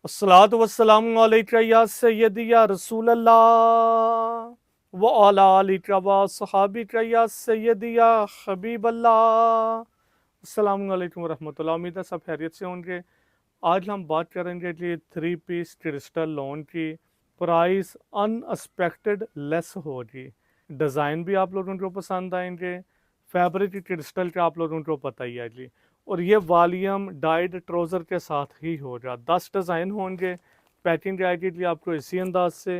अस्सलातु वस्सलामु अलैका या सय्यदी या रसूल अल्लाह व अला आलिका व सहाबिका या सय्यदी या हबीब अल्लाह। अस्सलामु अलैकुम वरहमतुल्लाह। उम्मीद है सब खैरियत से होंगे। आज हम बात करेंगे जी 3 पीस क्रिस्टल लॉन की। प्राइस अनएक्सपेक्टेड लेस हो जी। डिज़ाइन भी आप लोगों को पसंद आएंगे। फैब्रिक क्रिस्टल का आप लोगों को पता ही है जी। और ये वॉल्यूम डाइड ट्रोज़र के साथ ही होगा। 10 डिज़ाइन होंगे। पैकिंग आएगी जी आपको इसी अंदाज से।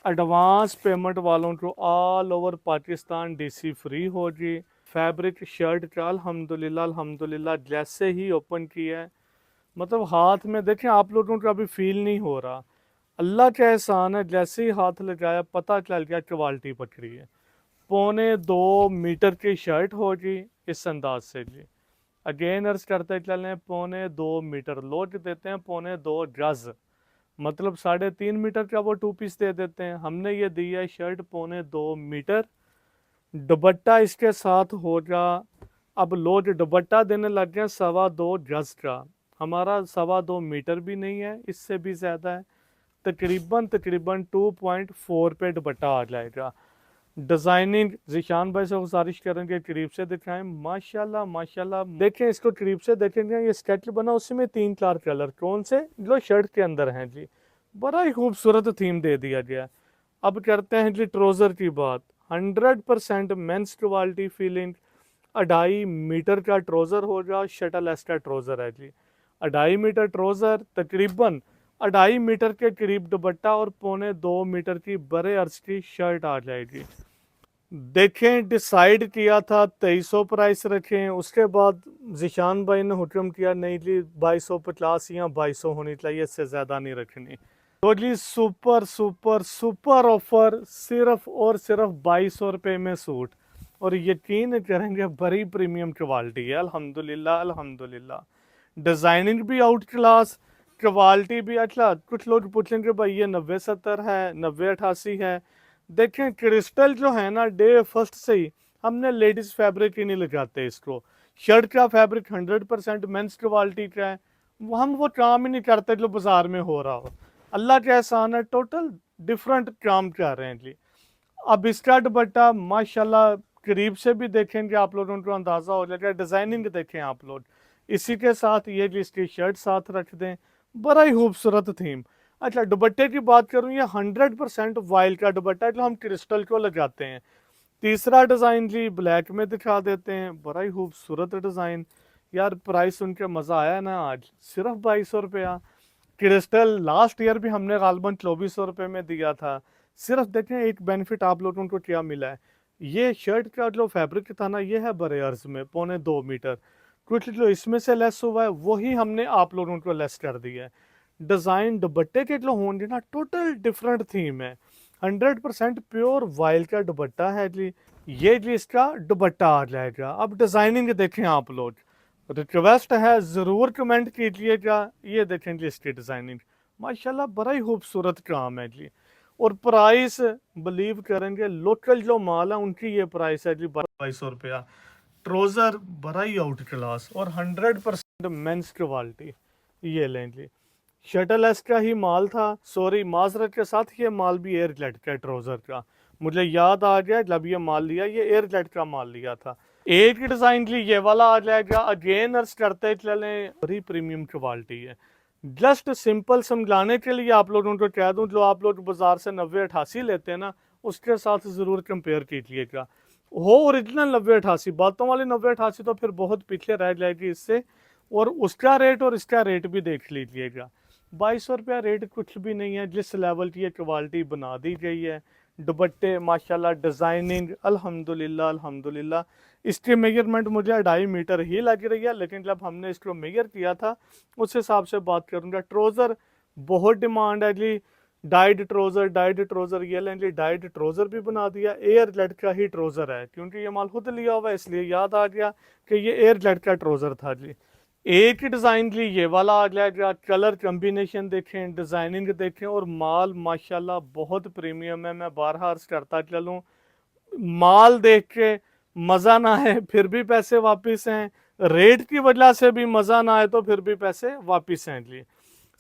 एडवांस पेमेंट वालों को all over Pakistan DC free होगी। फैब्रिक शर्ट का अल्हम्दुलिल्लाह अल्हम्दुलिल्लाह जैसे ही ओपन किया है, मतलब हाथ में देखें आप लोगों को अभी फील नहीं हो रहा। अल्लाह का एहसान है, जैसे ही हाथ लगाया पता चल गया क्वालिटी पकड़ी है। 2.25 मीटर की शर्ट होगी इस अंदाज से जी। अगेन अर्ज करते चलें, 2.25 मीटर लोड देते हैं, 2.25 गज मतलब 3.5 मीटर का वो 2 पीस दे देते हैं। हमने ये दी है शर्ट 2.25 मीटर। दुपट्टा इसके साथ होगा। अब लोड दुपट्टा देने लग गए 2.25 गज का। हमारा 2.25 मीटर भी नहीं है, इससे भी ज़्यादा है। तकरीबन तकरीबन 2.4 पे दुपट्टा आ जाएगा। डिजाइनिंग जिशान भाई से गुजारिश करेंगे करीब से दिखाएं। माशाल्लाह माशाल्लाह देखें, इसको करीब से देखेंगे। ये स्केच बना, उसमें 3-4 कलर कौन से जो शर्ट के अंदर हैं जी। बड़ा ही खूबसूरत थीम दे दिया गया। अब करते हैं जी ट्रोज़र की बात। 100% मेंस क्वालिटी फीलिंग। 2.5 मीटर का ट्रोज़र होगा। शटल एस्टा ट्रोज़र है जी। 2.5 मीटर ट्रोज़र, तकरीबन 2.5 मीटर के करीब दुपट्टा और 2.25 मीटर की बड़े अर्ज की शर्ट आ जाएगी। देखें, डिसाइड किया था 2300 प्राइस रखें, उसके बाद जिशान भाई ने हुक्म किया नहीं जी 2250 या 2200 होनी चाहिए, इससे ज़्यादा नहीं रखनी। तो जी सुपर सुपर सुपर ऑफर, सिर्फ और सिर्फ 2200 रुपये में सूट। और यकीन करेंगे बड़ी प्रीमियम क्वालिटी है अल्हम्दुलिल्लाह अल्हम्दुलिल्लाह। डिज़ाइनिंग भी आउट क्लास, क्वालिटी भी अच्छा। कुछ लोग पूछेंगे भाई ये 90-70 है, 90-88 है। देखें क्रिस्टल जो है ना, डे फर्स्ट से ही हमने लेडीज फैब्रिक ही नहीं लगाते इसको। शर्ट का फैब्रिक 100% मेंस क्वालिटी का है। हम वो काम ही नहीं करते जो बाजार में हो रहा हो। अल्लाह का एहसान है, टोटल डिफरेंट काम कर रहे हैं जी। अब इसका दुपट्टा माशाल्लाह करीब से भी देखेंगे आप लोगों को अंदाज़ा हो जाएगा। डिज़ाइनिंग देखें आप लोग। इसी के साथ ये जी इसकी शर्ट साथ रख दें, बड़ा ही खूबसूरत थीम। अच्छा, दुपट्टे की बात करूँ, ये 100% वाइल्ड का दुपट्टा है जो हम क्रिस्टल को लगाते हैं। तीसरा डिज़ाइन जी ब्लैक में दिखा देते हैं, बड़ा ही खूबसूरत डिज़ाइन। यार प्राइस सुन के मज़ा आया ना आज। सिर्फ 2200 रुपया। क्रिस्टल लास्ट ईयर भी हमने गालबन 2400 रुपये में दिया था। सिर्फ देखें एक बेनिफिट आप लोगों को क्या मिला है। ये शर्ट का जो फैब्रिक था ना, ये है बड़े अर्ज में 2.25 मीटर। कुछ जो इसमें से लेस हुआ है वही हमने आप लोगों को लेस कर दिया है। डिज़ाइन दुपट्टे के जो होंगे ना, टोटल डिफरेंट थीम है। 100% प्योर वाइल्ड का दुपट्टा है जी। ये जी इसका दुपट्टा आ जाएगा। अब डिज़ाइनिंग देखें आप लोग, रिक्वेस्ट है ज़रूर कमेंट कीजिएगा। ये देखें जी इसकी डिज़ाइनिंग, माशाल्लाह बड़ा ही खूबसूरत काम है जी। और प्राइस बिलीव करेंगे, लोकल जो माल है उनकी ये प्राइस है जी 2200 रुपया। ट्रोज़र बड़ा ही आउट क्लास और 100% मेंस क्वालिटी। ये लें जी। शटल एस का ही माल था, सॉरी माजरत के साथ ये माल भी एयर जेट का ट्राउजर का। मुझे याद आ गया जब ये माल लिया, ये एयर जेट का माल लिया था। एक ही डिज़ाइन ली, ये वाला आ जाएगा। अगेन अर्ज करते चले, बड़ी प्रीमियम क्वालिटी है। जस्ट सिंपल समझाने के लिए आप लोगों को कह दूं, जो आप लोग बाजार से 90-88 लेते हैं ना, उसके साथ ज़रूर कंपेयर कीजिएगा। हो ओरिजिनल 90-88, बातों वाली 90-88 तो फिर बहुत पीछे रह जाएगी इससे। और उसका रेट और इसका रेट भी देख लीजिएगा। 2200 रुपया रेट कुछ भी नहीं है, जिस लेवल की ये क्वालिटी बना दी गई है। दुपट्टे माशाल्लाह, डिज़ाइनिंग अल्हम्दुलिल्लाह अल्हम्दुलिल्लाह। इसकी मेजरमेंट मुझे 2.5 मीटर ही लग रही है, लेकिन जब हमने इसको मेजर किया था उस हिसाब से बात करूँगा। ट्रोज़र बहुत डिमांड है जी। डाइड ट्रोज़र ये लें जी। डाइड ट्रोज़र भी बना दिया। एयर जेट का ही ट्रोज़र है, क्योंकि ये माल खुद लिया हुआ है इसलिए याद आ गया कि ये एयर जेट का ट्रोज़र था जी। एक ही डिज़ाइन ली, ये वाला आ गया। कलर कम्बिनेशन देखें, डिज़ाइनिंग देखें, और माल माशाल्लाह बहुत प्रीमियम है। मैं बारहा अर्ज करता चलूँ, माल देख के मज़ा ना आए फिर भी पैसे वापस हैं, रेट की वजह से भी मज़ा ना आए तो फिर भी पैसे वापस हैं जी।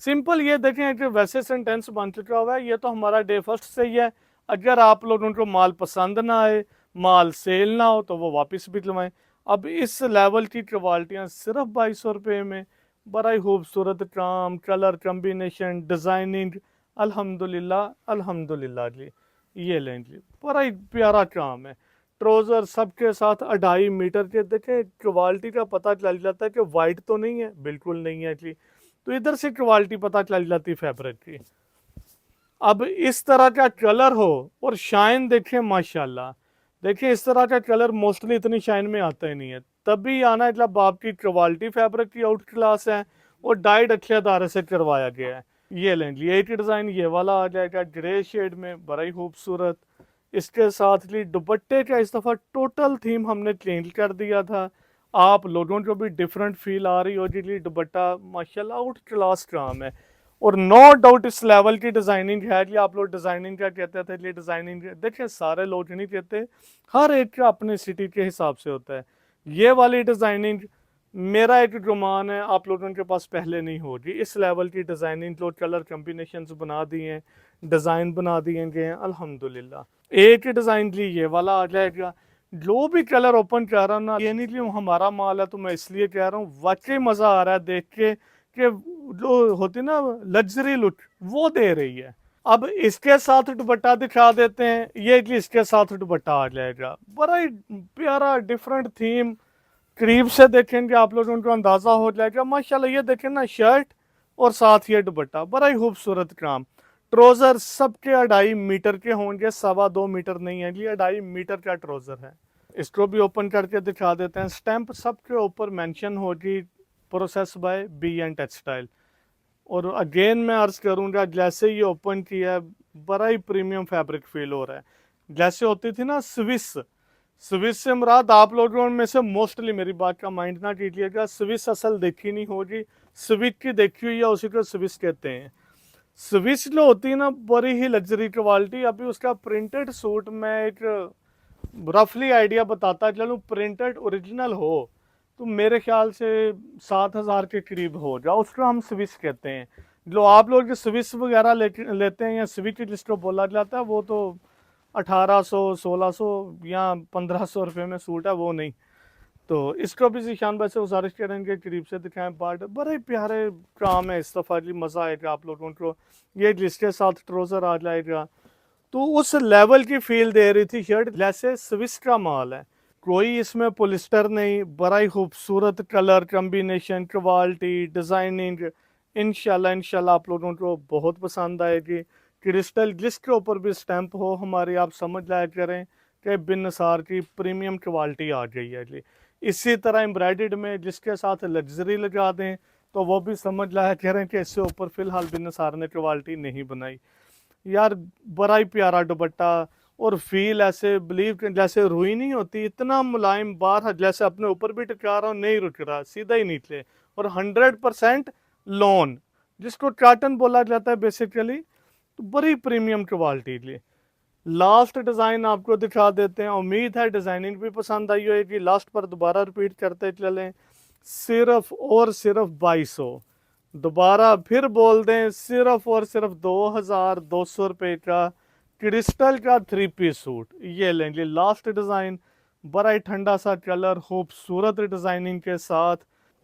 सिंपल ये देखें कि वैसे सेंटेंस बन चुका हुआ है, ये तो हमारा डे फर्स्ट से ही है। अगर आप लोगों को माल पसंद ना आए, माल सेल ना हो, तो वो वापस भी दिलवाएं। अब इस लेवल की क्वालिटियाँ सिर्फ 2200 रुपये में, बड़ा ही खूबसूरत काम, कलर कम्बिनेशन, डिज़ाइनिंग, अल्हम्दुलिल्लाह अल्हम्दुलिल्लाह जी। ये लें जी, बड़ा ही प्यारा काम है। ट्रोज़र सबके साथ 2.5 मीटर के, देखें क्वालिटी का पता चल जाता है कि वाइट तो नहीं है, बिल्कुल नहीं है जी। तो इधर से क्वालिटी पता चल जाती फैब्रिक की। अब इस तरह का कलर हो और शाइन देखें माशाल्लाह, देखिए इस तरह का कलर मोस्टली इतनी शाइन में आता ही नहीं है, तभी आना मतलब आपकी क्वालिटी फैब्रिक की आउट क्लास है और डाइड अच्छे अदारे से करवाया गया है। ये लें जी, एक डिज़ाइन ये वाला आ जाएगा ग्रे शेड में, बड़ा ही खूबसूरत। इसके साथ ही दुपट्टे का इस दफ़ा टोटल थीम हमने चेंज कर दिया था। आप लोगों को भी डिफरेंट फील आ रही हो जी। दुपट्टा माशाल्लाह आउट क्लास काम है और नो डाउट इस लेवल की डिज़ाइनिंग है जी। आप लोग डिज़ाइनिंग क्या कहते थे जी, डिज़ाइनिंग देखिए सारे लोग नहीं कहते, हर एक का अपने सिटी के हिसाब से होता है। ये वाली डिज़ाइनिंग मेरा एक गुमान है आप लोगों के पास पहले नहीं होगी। इस लेवल की डिज़ाइनिंग जो कलर कम्बिनेशंस बना दिए हैं, डिज़ाइन बना दिए गए हैं अल्हम्दुलिल्लाह। एक ही डिज़ाइन ली ये वाला आ जाएगा। जो भी कलर ओपन कर रहा हूँ ना, ये नहीं कि हमारा माल है तो मैं इसलिए कह रहा हूँ, वाकई मज़ा आ रहा है देख के कि जो होती ना लग्जरी लुक वो दे रही है। अब इसके साथ दुपट्टा दिखा देते हैं, ये कि इसके साथ दुपट्टा आ जाएगा, बड़ा ही प्यारा डिफरेंट थीम। करीब से देखेंगे आप लोगों को अंदाजा हो जाएगा माशाल्लाह। ये देखें ना शर्ट और साथ ये दुपट्टा, बड़ा ही खूबसूरत काम। ट्रोजर सबके 2.5 मीटर के होंगे, 2.25 मीटर नहीं है जी, 2.5 मीटर का ट्रोजर है। इसको भी ओपन करके दिखा देते हैं। स्टैंप सबके ऊपर मेंशन होगी, process by B and textile. और अगेन मैं अर्ज करूंगा, जैसे ये ओपन किया है बड़ा ही प्रीमियम फैब्रिक फील हो रहा है। जैसे होती थी ना स्विस, स्विस से मुराद आप लोगों में से मोस्टली, मेरी बात का माइंड ना कीजिएगा, स्विस असल देखी नहीं होगी, स्विस की देखी हुई है, उसी को स्विस कहते हैं। स्विस जो होती है ना बड़ी ही लग्जरी क्वालिटी। अभी उसका प्रिंटेड सूट मैं एक रफली आइडिया बताता चलूँ, प्रिंटेड ओरिजिनल हो तो मेरे ख्याल से 7,000 के करीब हो जाओ, उसको हम स्विस कहते हैं। जो आप लोग जो स्विस वगैरह लेते हैं या स्विच जिसको बोला जाता है, वो तो 1800 1600 या 1500 रुपये में सूट है, वो नहीं। तो इसको भी जीशान भाई से गुजारिश करेंगे करीब से दिखाएं। बट बड़े प्यारे काम है, इस दफ़ा जी मज़ा आएगा आप लोगों को। ये जिसके साथ ट्रोज़र आ जाएगा तो उस लेवल की फील दे रही थी शर्ट, जैसे स्विस का माल है। कोई इसमें पोलिस्टर नहीं, बड़ा ही खूबसूरत कलर कम्बिनेशन, क्वालिटी, डिज़ाइनिंग। इंशाल्लाह इंशाल्लाह आप लोगों को बहुत पसंद आएगी। क्रिस्टल जिसके ऊपर भी स्टैंप हो हमारी, आप समझ लाया करें कि बिन नसार की प्रीमियम क्वालिटी आ गई है जी। इसी तरह एम्ब्रॉयडर्ड में जिसके साथ लग्जरी लगा दें तो वो भी समझ लाया करें कि इससे ऊपर फ़िलहाल बिन नसार ने क्वालिटी नहीं बनाई। यार बड़ा ही प्यारा दुपट्टा और फील ऐसे बिलीव जैसे रुई नहीं होती, इतना मुलायम, बार जैसे अपने ऊपर भी टिका रहा हूँ, नहीं रुक रहा, सीधा ही नीचे। और 100% लॉन, जिसको कॉटन बोला जाता है बेसिकली, तो बड़ी प्रीमियम क्वालिटी ली। लास्ट डिज़ाइन आपको दिखा देते हैं, उम्मीद है डिज़ाइनिंग भी पसंद आई होगी। लास्ट पर दोबारा रिपीट करते चलें, सिर्फ और सिर्फ 2200, दोबारा फिर बोल दें, सिर्फ और सिर्फ 2200 रुपये का क्रिस्टल का 3 पीस सूट। ये लेंगे लास्ट डिज़ाइन, बड़ा ही ठंडा सा कलर, खूबसूरत डिज़ाइनिंग के साथ।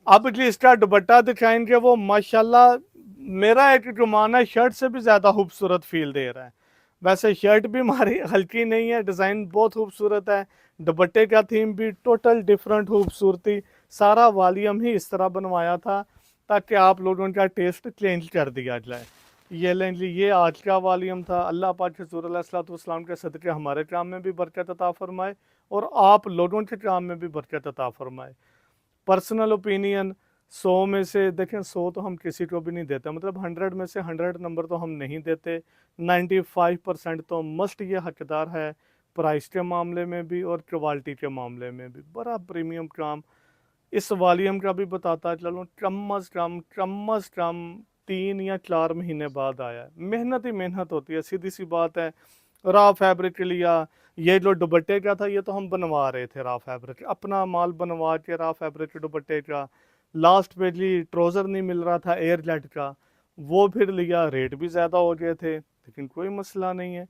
अब जी इसका दुपट्टा दिखाएंगे, वो माशाल्लाह मेरा एक गुमान है शर्ट से भी ज़्यादा खूबसूरत फील दे रहा है। वैसे शर्ट भी हमारी हल्की नहीं है, डिज़ाइन बहुत खूबसूरत है, दुपट्टे का थीम भी टोटल डिफरेंट खूबसूरती। सारा वॉल्यूम ही इस तरह बनवाया था ताकि आप लोगों का टेस्ट चेंज कर दिया जाए। ये लें जी, ये आज का वॉल्यूम था। अल्लाह पाक हज़ूर अलैहिस्सलाम के सदक़े हमारे काम में भी बरकत अता फरमाए और आप लोगों के काम में भी बरकत अता फरमाए। पर्सनल ओपिनियन, 100 में से देखें 100 तो हम किसी को भी नहीं देते, मतलब 100 में से 100 नंबर तो हम नहीं देते। 95% तो मस्ट ये हकदार है, प्राइस के मामले में भी और क्वालिटी के मामले में भी। बड़ा प्रीमियम काम। इस वॉल्यूम का भी बताता चलूँ, कम अज़ कम 3 या 4 महीने बाद आया है। मेहनत ही मेहनत होती है, सीधी सी बात है। रॉ फैब्रिक लिया, ये जो दुपट्टे का था ये तो हम बनवा रहे थे रॉ फैब्रिक, अपना माल बनवा के रॉ फैब्रिक के दुपट्टे का। लास्ट पे जी ट्रोज़र नहीं मिल रहा था एयर जेट का, वो फिर लिया, रेट भी ज़्यादा हो गए थे, लेकिन कोई मसला नहीं है।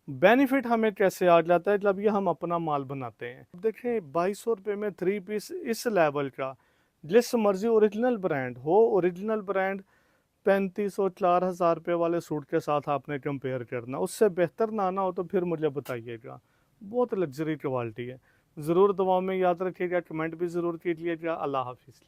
बेनिफिट हमें कैसे आ जाता है, जब ये हम अपना माल बनाते हैं। देखें 2200 रुपये में 3 पीस इस लेवल का, जिस मर्जी ओरिजिनल ब्रांड हो, ओरिजिनल ब्रांड 3500 4000 रुपये वाले सूट के साथ आपने कंपेयर करना, उससे बेहतर ना आना हो तो फिर मुझे बताइएगा। बहुत लग्जरी क्वालिटी है। ज़रूर दुआओं में याद रखिएगा, कमेंट भी ज़रूर कीजिएगा। अल्लाह हाफिज़।